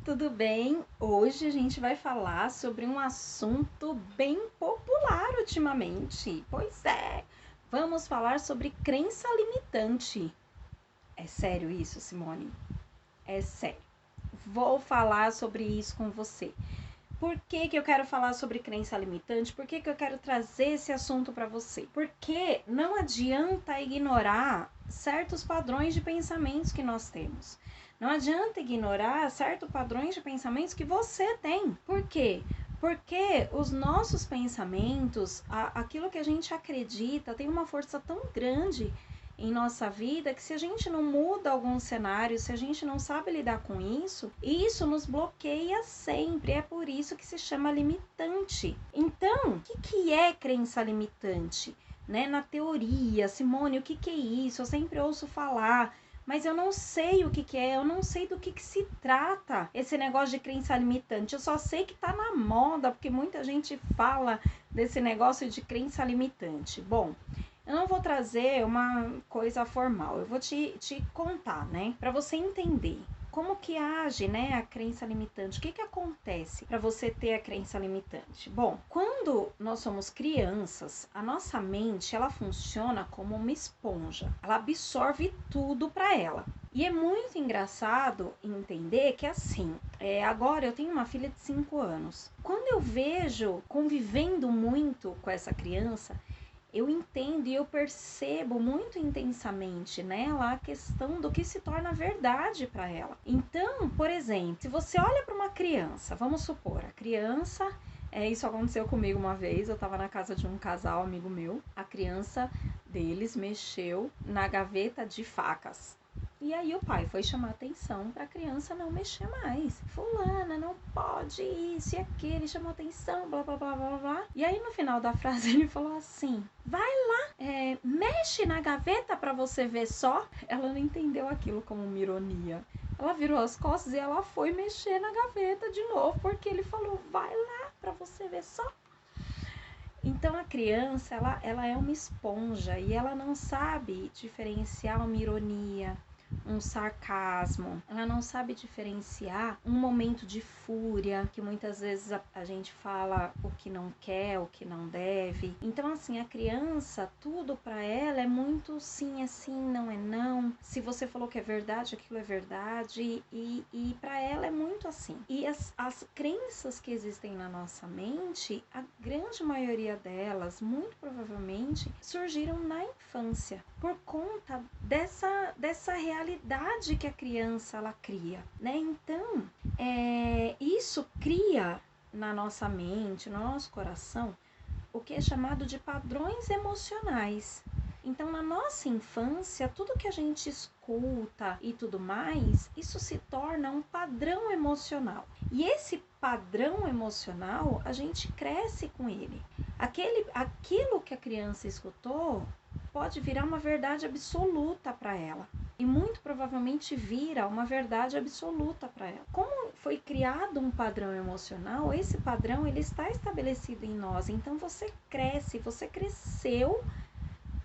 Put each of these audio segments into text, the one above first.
tudo bem? Hoje a gente vai falar sobre um assunto bem popular ultimamente. Pois é, vamos falar sobre crença limitante. É sério isso, Simone? É sério. Vou falar sobre isso com você. Por que eu quero falar sobre crença limitante? Por que eu quero trazer esse assunto para você? Porque não adianta ignorar certos padrões de pensamentos que nós temos. Não adianta ignorar certos padrões de pensamentos que você tem. Por quê? Porque os nossos pensamentos, aquilo que a gente acredita, tem uma força tão grande em nossa vida que se a gente não muda algum cenário, se a gente não sabe lidar com isso nos bloqueia sempre. É por isso que se chama limitante. Então, o que é crença limitante? Né? Na teoria, Simone, o que é isso? Eu sempre ouço falar, mas eu não sei o que é, eu não sei do que se trata esse negócio de crença limitante. Eu só sei que tá na moda, porque muita gente fala desse negócio de crença limitante. Bom, eu não vou trazer uma coisa formal, eu vou te contar, né? Para você entender como que age, né, a crença limitante. O que acontece para você ter a crença limitante? Bom, quando nós somos crianças, a nossa mente, ela funciona como uma esponja. Ela absorve tudo para ela. E é muito engraçado entender que assim, agora eu tenho uma filha de 5 anos. Quando eu vejo convivendo muito com essa criança, eu entendo e eu percebo muito intensamente nela a questão do que se torna verdade para ela. Então, por exemplo, se você olha para uma criança, vamos supor, a criança, isso aconteceu comigo uma vez, eu estava na casa de um casal amigo meu, a criança deles mexeu na gaveta de facas. E aí o pai foi chamar atenção para a criança não mexer mais. Fulana, não pode isso e aquilo. Ele chamou atenção, blá, blá, blá, blá, blá. E aí no final da frase ele falou assim, vai lá, mexe na gaveta para você ver só. Ela não entendeu aquilo como uma ironia. Ela virou as costas e ela foi mexer na gaveta de novo, porque ele falou, vai lá para você ver só. Então a criança, ela é uma esponja e ela não sabe diferenciar uma ironia, um sarcasmo, ela não sabe diferenciar um momento de fúria, que muitas vezes a gente fala o que não quer, o que não deve. Então assim, a criança, tudo para ela é muito sim, é sim, não é não. Se você falou que é verdade, aquilo é verdade, e para ela é muito assim. E as crenças que existem na nossa mente, a grande maioria delas, muito provavelmente, surgiram na infância, por conta dessa realidade que a criança ela cria, né? Então, isso cria na nossa mente, no nosso coração, o que é chamado de padrões emocionais. Então, na nossa infância, tudo que a gente escuta e tudo mais, isso se torna um padrão emocional. E esse padrão emocional, a gente cresce com ele. Aquilo que a criança escutou pode virar uma verdade absoluta para ela. E muito provavelmente vira uma verdade absoluta para ela. Como foi criado um padrão emocional, esse padrão ele está estabelecido em nós. Então você cresceu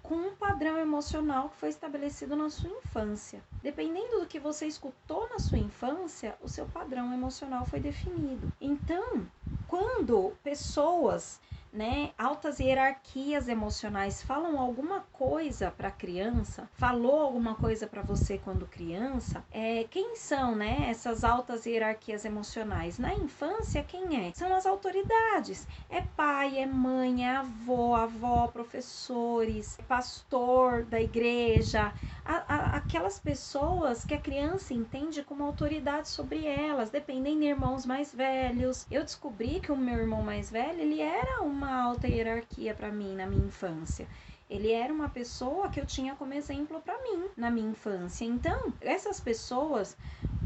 com um padrão emocional que foi estabelecido na sua infância. Dependendo do que você escutou na sua infância, o seu padrão emocional foi definido. Então, quando pessoas, né, altas hierarquias emocionais falam alguma coisa para a criança, falou alguma coisa para você quando criança, quem são, né, essas altas hierarquias emocionais? Na infância, quem é? São as autoridades. É pai, é mãe, é avó, professores, pastor da igreja, aquelas pessoas que a criança entende como autoridade sobre elas, dependem de irmãos mais velhos. Eu descobri que o meu irmão mais velho, ele era uma alta hierarquia para mim na minha infância. Ele era uma pessoa que eu tinha como exemplo para mim na minha infância. Então, essas pessoas,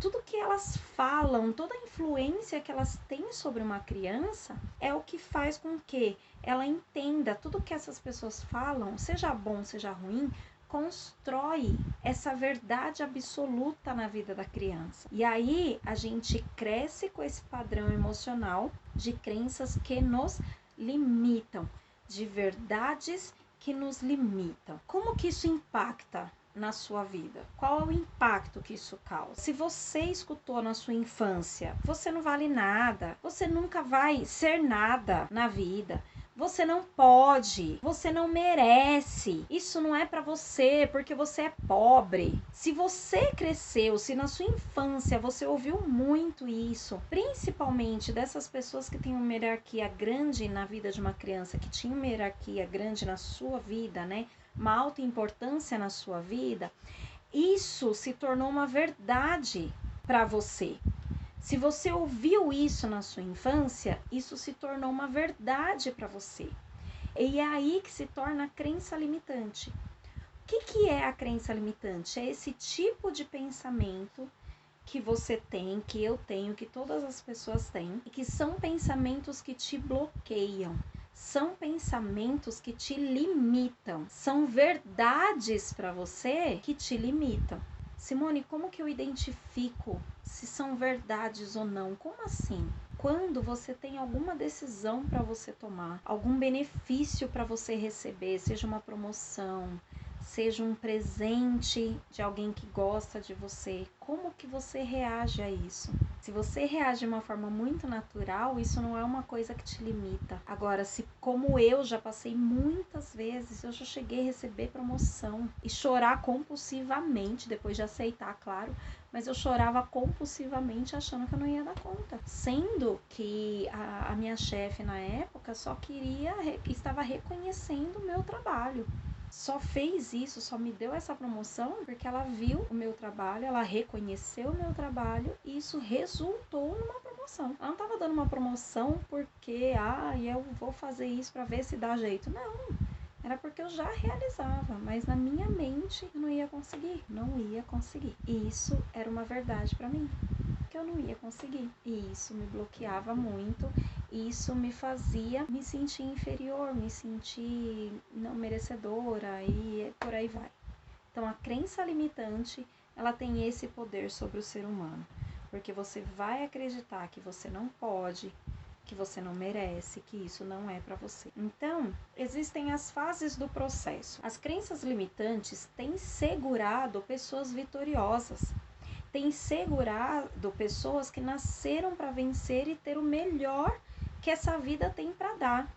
tudo que elas falam, toda a influência que elas têm sobre uma criança é o que faz com que ela entenda tudo que essas pessoas falam, seja bom, seja ruim, constrói essa verdade absoluta na vida da criança. E aí a gente cresce com esse padrão emocional de crenças que nos limitam, de verdades que nos limitam. Como que isso impacta na sua vida? Qual é o impacto que isso causa? Se você escutou na sua infância, você não vale nada, você nunca vai ser nada na vida, você não pode, você não merece, isso não é pra você porque você é pobre. Se você cresceu, se na sua infância você ouviu muito isso, principalmente dessas pessoas que têm uma hierarquia grande na vida de uma criança, que tinha uma hierarquia grande na sua vida, né? Uma alta importância na sua vida, isso se tornou uma verdade para você. Se você ouviu isso na sua infância, isso se tornou uma verdade para você. E é aí que se torna a crença limitante. O que é a crença limitante? É esse tipo de pensamento que você tem, que eu tenho, que todas as pessoas têm, e que são pensamentos que te bloqueiam. São pensamentos que te limitam. São verdades para você que te limitam. Simone, como que eu identifico se são verdades ou não? Como assim? Quando você tem alguma decisão para você tomar, algum benefício para você receber, seja uma promoção, seja um presente de alguém que gosta de você, como que você reage a isso? Se você reage de uma forma muito natural, isso não é uma coisa que te limita. Agora, se como eu já passei muitas vezes, eu já cheguei a receber promoção e chorar compulsivamente, depois de aceitar, claro, mas eu chorava compulsivamente achando que eu não ia dar conta. Sendo que a minha chefe na época só estava reconhecendo o meu trabalho. Só fez isso, só me deu essa promoção porque ela viu o meu trabalho, ela reconheceu o meu trabalho e isso resultou numa promoção. Ela não estava dando uma promoção porque, eu vou fazer isso para ver se dá jeito. Não, era porque eu já realizava, mas na minha mente eu não ia conseguir. E isso era uma verdade para mim, que eu não ia conseguir. E isso me bloqueava muito. Isso me fazia me sentir inferior, me sentir não merecedora e por aí vai. Então a crença limitante, ela tem esse poder sobre o ser humano, porque você vai acreditar que você não pode, que você não merece, que isso não é para você. Então, existem as fases do processo. As crenças limitantes têm segurado pessoas vitoriosas, têm segurado pessoas que nasceram para vencer e ter o melhor que essa vida tem para dar.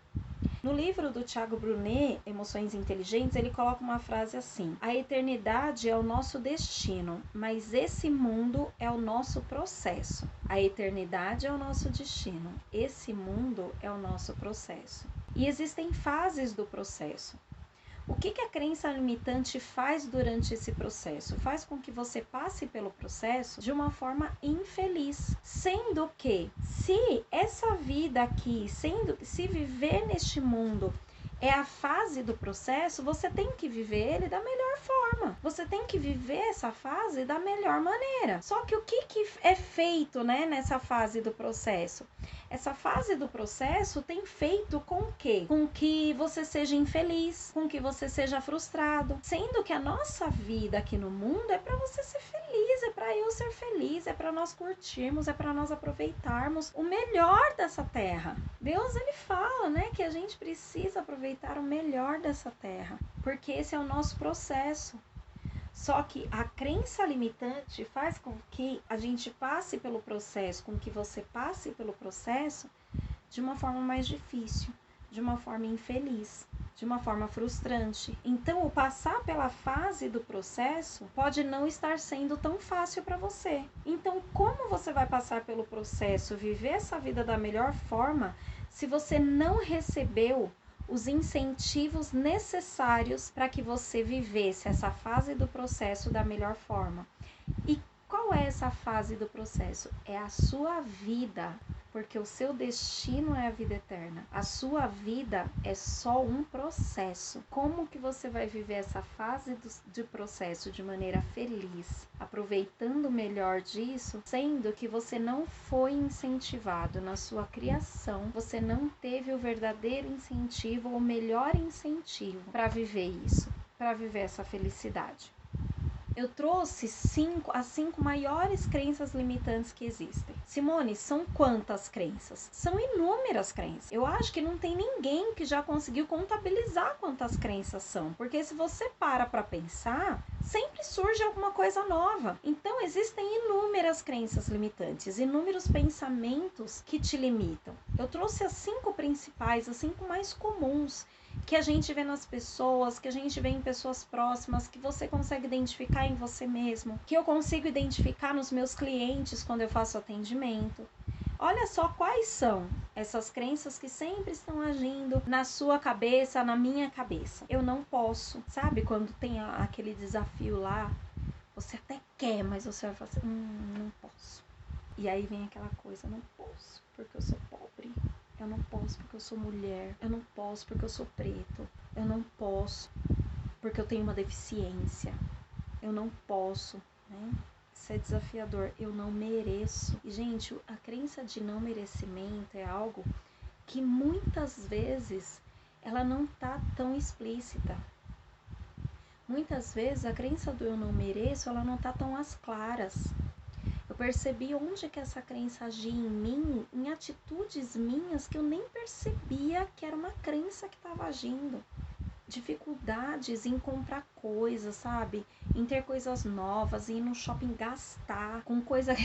No livro do Thiago Brunet, Emoções Inteligentes, ele coloca uma frase assim: a eternidade é o nosso destino, mas esse mundo é o nosso processo. A eternidade é o nosso destino, esse mundo é o nosso processo. E existem fases do processo. O que a crença limitante faz durante esse processo? Faz com que você passe pelo processo de uma forma infeliz. Sendo que, se essa vida aqui, se viver neste mundo é a fase do processo, você tem que viver ele da melhor forma. Você tem que viver essa fase da melhor maneira. Só que o que é feito, né, nessa fase do processo? Essa fase do processo tem feito com que? Com que você seja infeliz, com que você seja frustrado. Sendo que a nossa vida aqui no mundo é para você ser feliz, é para eu ser feliz, é para nós curtirmos, é para nós aproveitarmos o melhor dessa terra. Deus, ele fala, né, que a gente precisa aproveitar o melhor dessa terra, porque esse é o nosso processo. Só que a crença limitante faz com que a gente passe pelo processo, com que você passe pelo processo de uma forma mais difícil, de uma forma infeliz, de uma forma frustrante. Então, o passar pela fase do processo pode não estar sendo tão fácil para você. Então, como você vai passar pelo processo, viver essa vida da melhor forma, se você não recebeu os incentivos necessários para que você vivesse essa fase do processo da melhor forma? E qual é essa fase do processo? É a sua vida, porque o seu destino é a vida eterna. A sua vida é só um processo. Como que você vai viver essa fase de processo de maneira feliz, aproveitando o melhor disso, sendo que você não foi incentivado na sua criação, você não teve o verdadeiro incentivo, o melhor incentivo para viver isso, para viver essa felicidade? Eu trouxe as 5 maiores crenças limitantes que existem. Simone, são quantas crenças? São inúmeras crenças. Eu acho que não tem ninguém que já conseguiu contabilizar quantas crenças são. Porque se você para pensar, sempre surge alguma coisa nova. Então, existem inúmeras crenças limitantes, inúmeros pensamentos que te limitam. Eu trouxe as 5 principais, as 5 mais comuns, que a gente vê nas pessoas, que a gente vê em pessoas próximas, que você consegue identificar em você mesmo, que eu consigo identificar nos meus clientes quando eu faço atendimento. Olha só quais são essas crenças que sempre estão agindo na sua cabeça, na minha cabeça. Eu não posso. Sabe quando tem aquele desafio lá? Você até quer, mas você vai falar assim, não posso. E aí vem aquela coisa, não posso porque eu sou pobre. Eu não posso porque eu sou mulher. Eu não posso porque eu sou preto. Eu não posso porque eu tenho uma deficiência. Eu não posso, né? Isso é desafiador. Eu não mereço. E, gente, a crença de não merecimento é algo que muitas vezes ela não tá tão explícita. Muitas vezes a crença do eu não mereço, ela não tá tão às claras. Eu percebi onde que essa crença agia em mim, em atitudes minhas que eu nem percebia que era uma crença que estava agindo. Dificuldades em comprar coisas, sabe? Em ter coisas novas, em ir no shopping gastar com coisa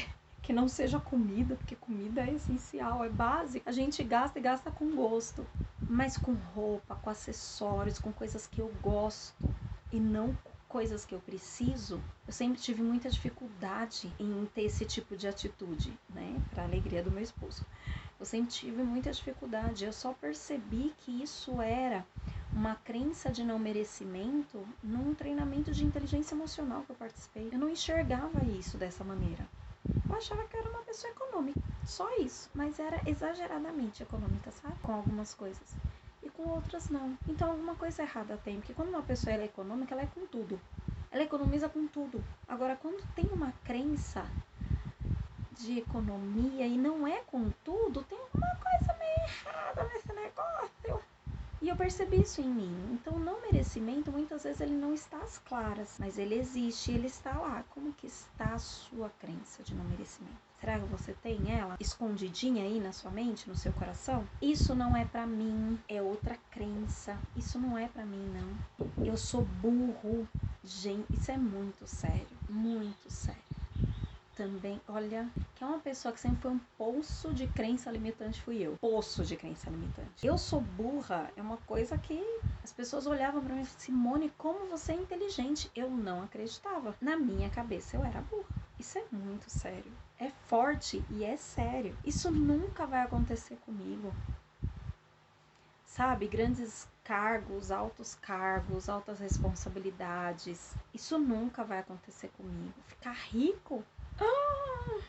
que não seja comida, porque comida é essencial, é básico. A gente gasta e gasta com gosto, mas com roupa, com acessórios, com coisas que eu gosto e não coisas que eu preciso. Eu sempre tive muita dificuldade em ter esse tipo de atitude, né? Para alegria do meu esposo. Eu sempre tive muita dificuldade. Eu só percebi que isso era uma crença de não merecimento num treinamento de inteligência emocional que eu participei. Eu não enxergava isso dessa maneira. Eu achava que eu era uma pessoa econômica, só isso. Mas era exageradamente econômica, sabe? Com algumas coisas. E com outras não. Então alguma coisa errada tem. Porque quando uma pessoa ela é econômica, ela é com tudo. Ela economiza com tudo. Agora, quando tem uma crença de economia e não é com tudo, tem alguma coisa meio errada nesse negócio. E eu percebi isso em mim. Então, o não merecimento, muitas vezes, ele não está às claras, mas ele existe, ele está lá. Como que está a sua crença de não merecimento? Será que você tem ela escondidinha aí na sua mente, no seu coração? Isso não é pra mim, é outra crença. Isso não é pra mim, não. Eu sou burro. Gente, isso é muito sério, muito sério. Também, olha, que é uma pessoa que sempre foi um poço de crença limitante, fui eu. Poço de crença limitante. Eu sou burra, é uma coisa que as pessoas olhavam pra mim e falavam, Simone, como você é inteligente? Eu não acreditava. Na minha cabeça eu era burra. Isso é muito sério. É forte e é sério. Isso nunca vai acontecer comigo. Sabe, grandes cargos, altas responsabilidades. Isso nunca vai acontecer comigo. Ficar rico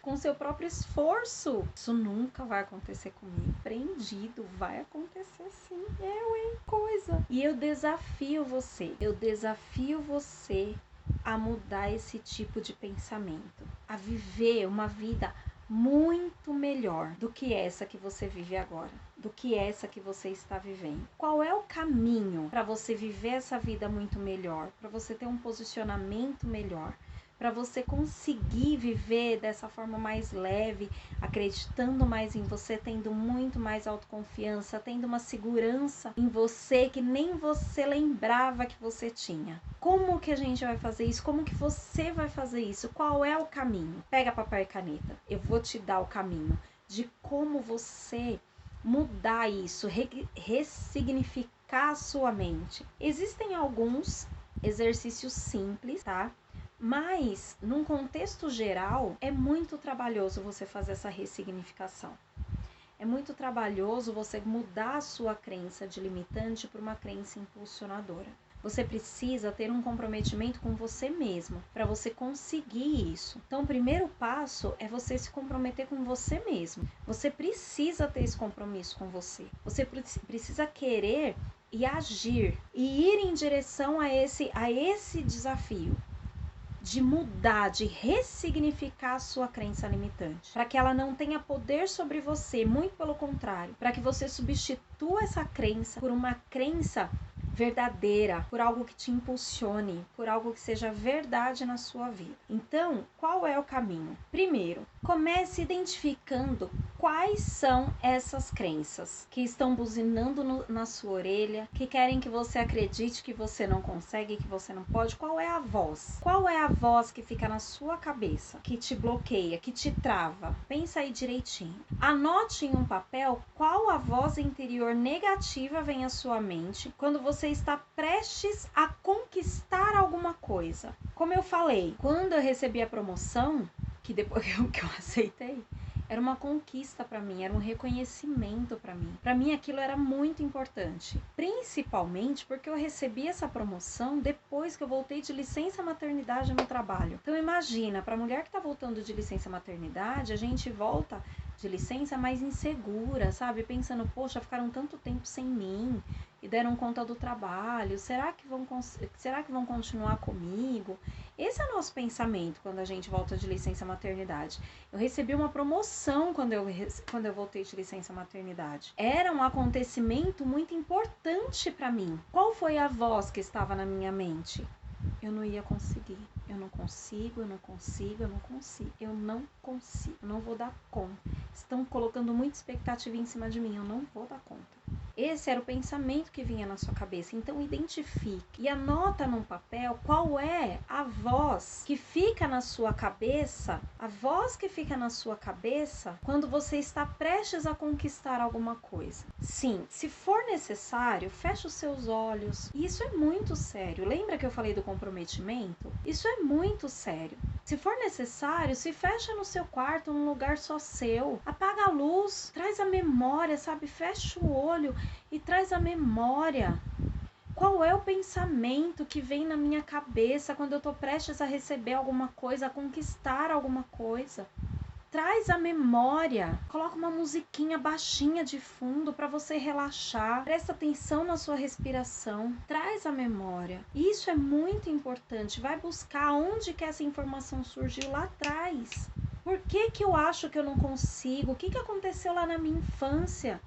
com seu próprio esforço. Isso nunca vai acontecer comigo. Empreendido, vai acontecer sim. Coisa. E eu desafio você a mudar esse tipo de pensamento, a viver uma vida muito melhor do que essa que você vive agora, do que essa que você está vivendo. Qual é o caminho para você viver essa vida muito melhor, para você ter um posicionamento melhor, para você conseguir viver dessa forma mais leve, acreditando mais em você, tendo muito mais autoconfiança, tendo uma segurança em você que nem você lembrava que você tinha? Como que a gente vai fazer isso? Como que você vai fazer isso? Qual é o caminho? Pega papel e caneta. Eu vou te dar o caminho de como você mudar isso, ressignificar a sua mente. Existem alguns exercícios simples, tá? Mas, num contexto geral, é muito trabalhoso você fazer essa ressignificação. É muito trabalhoso você mudar a sua crença de limitante para uma crença impulsionadora. Você precisa ter um comprometimento com você mesmo para você conseguir isso. Então, o primeiro passo é você se comprometer com você mesmo. Você precisa ter esse compromisso com você. Você precisa querer e agir e ir em direção a esse desafio de mudar, de ressignificar a sua crença limitante, para que ela não tenha poder sobre você, muito pelo contrário, para que você substitua essa crença por uma crença verdadeira, por algo que te impulsione, por algo que seja verdade na sua vida. Então, qual é o caminho? Primeiro, comece identificando Quais são essas crenças que estão buzinando na sua orelha, que querem que você acredite que você não consegue, que você não pode? Qual é a voz? Qual é a voz que fica na sua cabeça, que te bloqueia, que te trava? Pensa aí direitinho. Anote em um papel qual a voz interior negativa vem à sua mente quando você está prestes a conquistar alguma coisa. Como eu falei, quando eu recebi a promoção, que depois que eu aceitei, era uma conquista para mim, era um reconhecimento para mim. Para mim aquilo era muito importante, principalmente porque eu recebi essa promoção depois que eu voltei de licença maternidade no trabalho. Então imagina, para a mulher que está voltando de licença maternidade, a gente volta de licença mais insegura, sabe? Pensando, poxa, ficaram tanto tempo sem mim e deram conta do trabalho, será que vão continuar comigo? Esse é o nosso pensamento quando a gente volta de licença maternidade. Eu recebi uma promoção quando eu voltei de licença maternidade. Era um acontecimento muito importante para mim. Qual foi a voz que estava na minha mente? Eu não ia conseguir. Eu não consigo, eu não consigo, eu não consigo. Eu não consigo, não vou dar conta. Estão colocando muita expectativa em cima de mim, eu não vou dar conta. Esse era o pensamento que vinha na sua cabeça. Então identifique e anota num papel qual é a voz que fica na sua cabeça, a voz que fica na sua cabeça quando você está prestes a conquistar alguma coisa. Sim, se for necessário, feche os seus olhos. E isso é muito sério. Lembra que eu falei do comprometimento? Isso é muito sério. Se for necessário, se fecha no seu quarto, num lugar só seu. Apaga a luz, traz a memória, sabe? Fecha o olho e traz a memória. Qual é o pensamento que vem na minha cabeça quando eu tô prestes a receber alguma coisa, a conquistar alguma coisa? Traz a memória, coloca uma musiquinha baixinha de fundo para você relaxar, presta atenção na sua respiração, traz a memória. Isso é muito importante, vai buscar onde que essa informação surgiu lá atrás. Por que que eu acho que eu não consigo? O que que aconteceu lá na minha infância?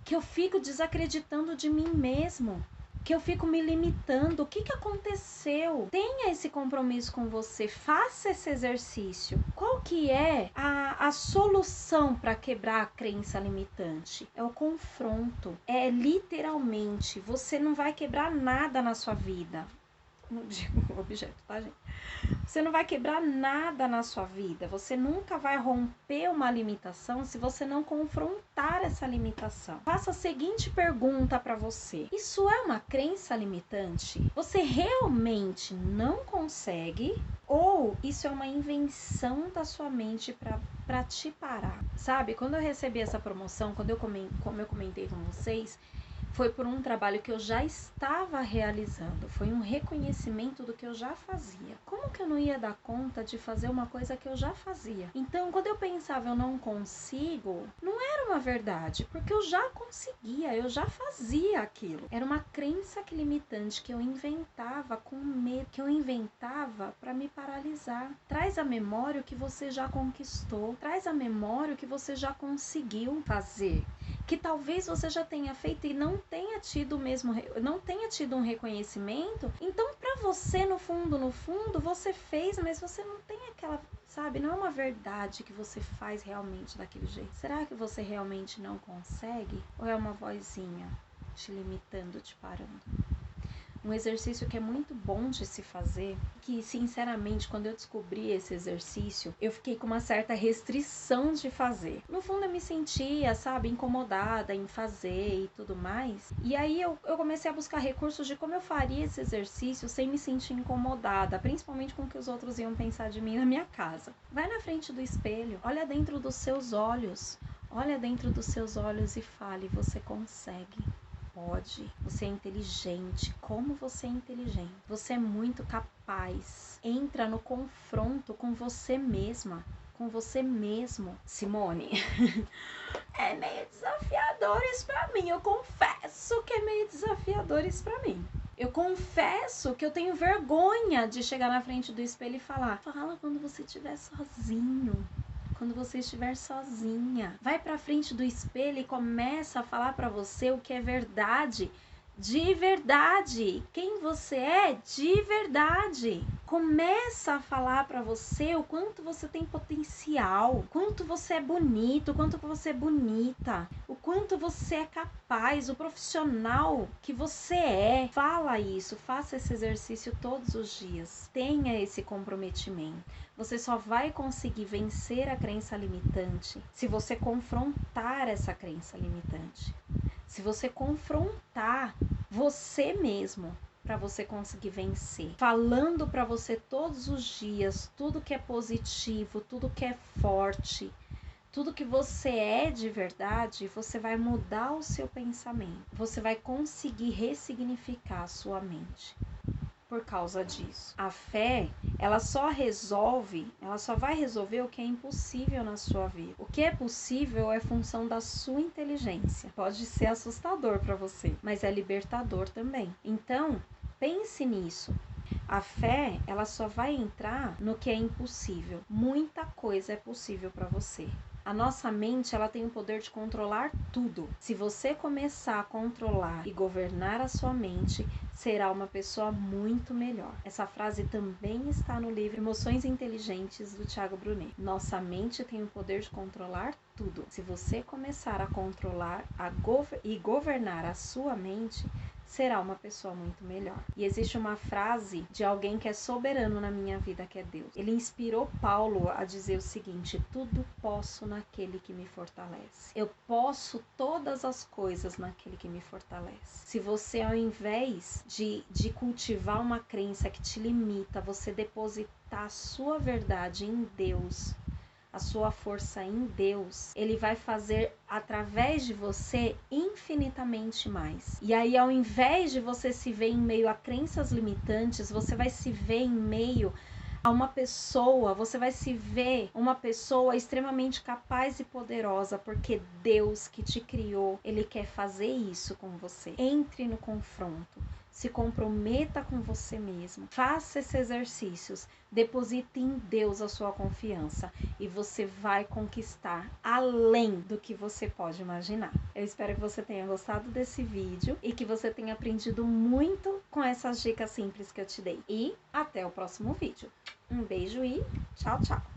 Que eu fico desacreditando de mim mesmo, que eu fico me limitando. O que que aconteceu? Tenha esse compromisso com você, faça esse exercício. Qual que é a solução para quebrar a crença limitante? É o confronto, é literalmente, você não vai quebrar nada na sua vida. Não digo objeto, tá, gente? Você não vai quebrar nada na sua vida. Você nunca vai romper uma limitação se você não confrontar essa limitação. Faça a seguinte pergunta para você: isso é uma crença limitante? Você realmente não consegue? Ou isso é uma invenção da sua mente para te parar? Sabe, quando eu recebi essa promoção, como eu comentei com vocês, foi por um trabalho que eu já estava realizando, foi um reconhecimento do que eu já fazia. Como que eu não ia dar conta de fazer uma coisa que eu já fazia? Então, quando eu pensava eu não consigo, não era uma verdade, porque eu já conseguia, eu já fazia aquilo. Era uma crença limitante que eu inventava com medo, que eu inventava para me paralisar. Traz à memória o que você já conquistou, traz à memória o que você já conseguiu fazer, que talvez você já tenha feito e não tenha tido um reconhecimento. Então, para você, no fundo, você fez, mas você não tem aquela, sabe, não é uma verdade que você faz realmente daquele jeito. Será que você realmente não consegue? Ou é uma vozinha te limitando, te parando? Um exercício que é muito bom de se fazer, que sinceramente quando eu descobri esse exercício, eu fiquei com uma certa restrição de fazer. No fundo eu me sentia, sabe, incomodada em fazer e tudo mais. E aí eu comecei a buscar recursos de como eu faria esse exercício sem me sentir incomodada, principalmente com o que os outros iam pensar de mim na minha casa. Vai na frente do espelho, olha dentro dos seus olhos, e fale: você consegue. Pode, você é inteligente. Como você é inteligente? Você é muito capaz. Entra no confronto com você mesma, com você mesmo. Simone, é meio desafiador isso pra mim. Eu confesso que é meio desafiador isso pra mim. Eu confesso que eu tenho vergonha de chegar na frente do espelho e falar: fala quando você estiver sozinho. Quando você estiver sozinha, vai pra frente do espelho e começa a falar pra você o que é verdade, de verdade, quem você é de verdade. Começa a falar para você o quanto você tem potencial, o quanto você é bonito, o quanto você é bonita, o quanto você é capaz, o profissional que você é. Fala isso, faça esse exercício todos os dias. Tenha esse comprometimento. Você só vai conseguir vencer a crença limitante se você confrontar essa crença limitante. Se você confrontar você mesmo, para você conseguir vencer. Falando para você todos os dias tudo que é positivo, tudo que é forte, tudo que você é de verdade, você vai mudar o seu pensamento. Você vai conseguir ressignificar a sua mente. Por causa disso. A fé, ela só vai resolver o que é impossível na sua vida. O que é possível é função da sua inteligência. Pode ser assustador para você, mas é libertador também. Então, pense nisso. A fé, ela só vai entrar no que é impossível. Muita coisa é possível para você. A nossa mente, ela tem o poder de controlar tudo. Se você começar a controlar e governar a sua mente, será uma pessoa muito melhor. Essa frase também está no livro Emoções Inteligentes, do Thiago Brunet. Nossa mente tem o poder de controlar tudo. Se você começar a controlar e governar a sua mente, será uma pessoa muito melhor. E existe uma frase de alguém que é soberano na minha vida, que é Deus. Ele inspirou Paulo a dizer o seguinte: tudo posso naquele que me fortalece. Eu posso todas as coisas naquele que me fortalece. Se você, ao invés de cultivar uma crença que te limita, você depositar a sua verdade em Deus, a sua força em Deus, Ele vai fazer através de você infinitamente mais. E aí, ao invés de você se ver em meio a crenças limitantes, você vai se ver em meio a uma pessoa, você vai se ver uma pessoa extremamente capaz e poderosa, porque Deus que te criou, Ele quer fazer isso com você. Entre no confronto. Se comprometa com você mesmo. Faça esses exercícios. Deposite em Deus a sua confiança. E você vai conquistar além do que você pode imaginar. Eu espero que você tenha gostado desse vídeo e que você tenha aprendido muito com essas dicas simples que eu te dei. E até o próximo vídeo. Um beijo e tchau, tchau!